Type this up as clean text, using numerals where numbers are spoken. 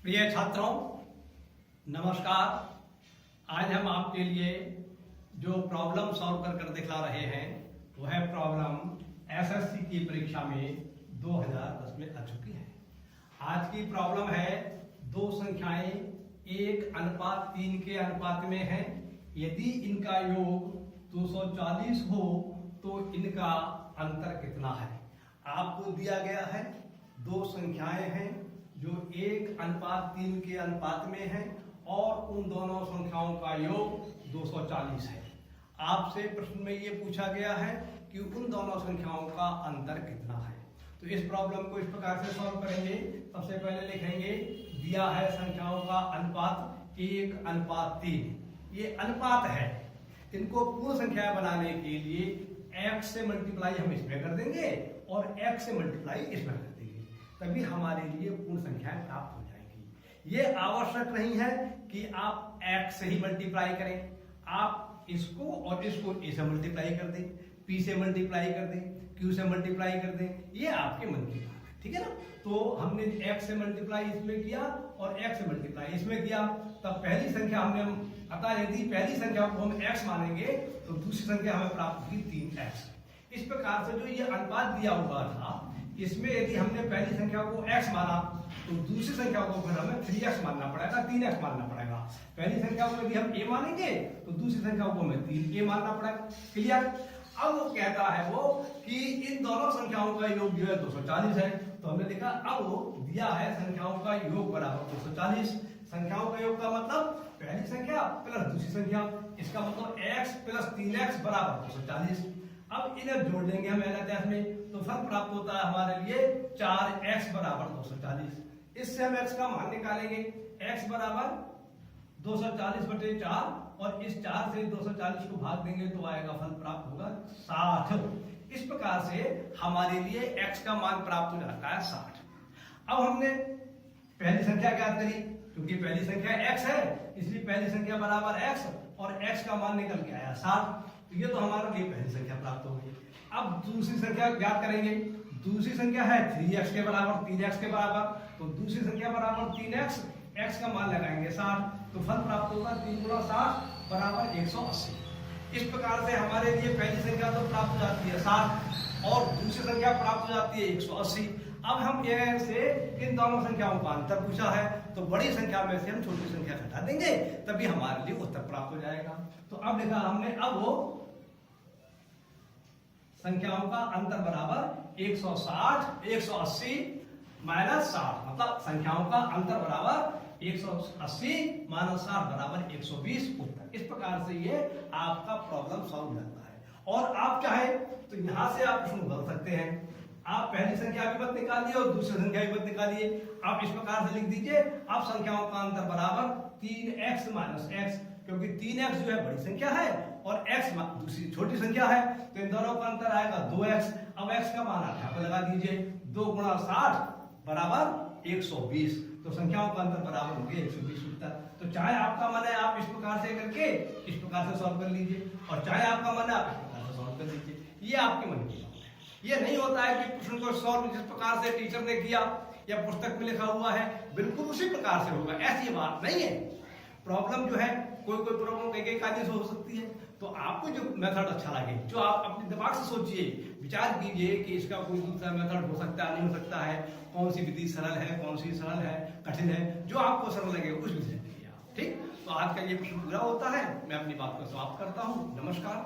प्रिय छात्रों, नमस्कार। आज हम आपके लिए जो प्रॉब्लम सॉल्व कर दिखा रहे हैं वो है प्रॉब्लम एसएससी की परीक्षा में 2010 में आ चुकी है। आज की प्रॉब्लम है दो संख्याएं 1:3 के अनुपात में हैं। यदि इनका योग 240 हो तो इनका अंतर कितना है। आपको दिया गया है दो संख्याएं हैं जो 1:3 के अनुपात में है और उन दोनों संख्याओं का योग 240 है। आपसे प्रश्न में ये पूछा गया है कि उन दोनों संख्याओं का अंतर कितना है। तो इस प्रॉब्लम को इस प्रकार से सॉल्व करेंगे। सबसे पहले लिखेंगे दिया है संख्याओं का अनुपात 1:3। ये अनुपात है। इनको पूर्ण संख्या बनाने के लिए x से मल्टीप्लाई हम इसमें कर देंगे और x से मल्टीप्लाई इसमें कर देंगे, तभी हमारे लिए पूर्ण संख्याएं प्राप्त हो जाएगी। ये आवश्यक नहीं है कि आप x से ही मल्टीप्लाई करें। आप इसको और इसको a से मल्टीप्लाई कर दें, p से मल्टीप्लाई कर दें, q से मल्टीप्लाई कर दें, ये आपके मन की बात है, ठीक है ना। तो हमने x से मल्टीप्लाई इसमें किया और x से मल्टीप्लाई इसमें किया, तब पहली संख्या हमने अतः यदि पहली संख्या को हम x मानेंगे तो दूसरी संख्या हमें प्राप्त हुई 3x। इस प्रकार से जो ये अनुपात दिया हुआ था, इसमें यदि हमने पहली संख्या को x माना तो दूसरी संख्या को फिर हमें 3x मानना पड़ेगा, 3x मानना पड़ेगा। पहली संख्या को यदि हम a मानेंगे तो दूसरी संख्या को हमें 3a मानना पड़ेगा। क्लियर। अब वो कहता है वो कि इन दोनों संख्याओं का योग जो है 240 है। तो हमने देखा अब वो दिया है संख्याओं का योग बराबर 240। संख्याओं का योग का मतलब पहली संख्या प्लस दूसरी संख्या, इसका मतलब x प्लस 3x बराबर 240। अब इन्हें जोड़ लेंगे हम LHS में, तो फल प्राप्त होता है हमारे लिए 4x बराबर 240। इससे हम x का मान निकालेंगे। x बराबर 240/4 और इस 4 से 240 को भाग देंगे तो आएगा फल प्राप्त होगा 60। इस प्रकार से हमारे लिए x का मान प्राप्त हो जाता है 60। अब हमने पहली संख्या ज्ञात करी, क्योंकि पहली संख्या x है इसलिए पहली संख्या बराबर x और x का मान निकल के आया 60। तो ये तो हमारे लिए पहली संख्या प्राप्त हो गई। अब दूसरी संख्या ज्ञात करेंगे। दूसरी संख्या है 3x के बराबर, 3x के बराबर, तो दूसरी संख्या बराबर 3x, x का मान लगाएंगे 60, तो फल प्राप्त होगा 3 × 60 बराबर 180। इस प्रकार से हमारे लिए पहली संख्या तो प्राप्त हो जाती है 60 और दूसरी संख्या प्राप्त हो जाती है 180। अब हम ये से इन दोनों संख्याओं का अंतर पूछा है, तो बड़ी संख्या में से हम छोटी संख्या घटा देंगे, तभी हमारे लिए उत्तर प्राप्त हो जाएगा। तो अब लिखा हमने, अब वो संख्याओं का अंतर बराबर 160, 180 माइनस 60, मतलब संख्याओं का अंतर बराबर 180 माइनस 60 बराबर 120 उत्तर। इस प्रकार से ये आपका प्रॉब्लम सॉल्व हो जाता है। और आप चाहे तो यहां से आप इसको बदल सकते हैं। आप पहली संख्या भी मत निकालिए और दूसरी संख्या भी मत निकालिए। आप इस प्रकार से लिख दीजिए, अब संख्याओं का अंतर बराबर 3x माइनस x, क्योंकि 3x जो है बड़ी संख्या है और x दूसरी छोटी संख्या है, तो इन दोनों का अंतर आएगा 2x। अब x का मान आप लगा दीजिए, 2 × 60 बराबर 120, तो संख्याओं का अंतर बराबर हो गया 120 उत्तर। तो चाहे आपका मन है आप इस प्रकार से करके इस प्रकार से सॉल्व कर लीजिए, और चाहे आपका मन है आप इस प्रकार से सॉल्व कर लीजिए। ये आपके मन की बात है। ये नहीं होता है कि प्रश्न को सॉल्व जिस प्रकार से टीचर ने किया या पुस्तक में लिखा हुआ है बिल्कुल उसी प्रकार से होगा, ऐसी बात नहीं है। प्रॉब्लम जो है कोई प्रॉब्लम एक आदमी से हो सकती है, तो आपको जो मेथड अच्छा लगे, जो आप अपने दिमाग से सोचिए, विचार कीजिए कि इसका कोई दूसरा मेथड हो सकता है, नहीं हो सकता है, कौन सी विधि सरल है, कौन सी सरल है, कठिन है, जो आपको सरल लगे उस विधि से कीजिए आप। ठीक, तो आज का ये प्रश्न पूरा होता है। मैं अपनी बात को समाप्त करता हूँ। नमस्कार।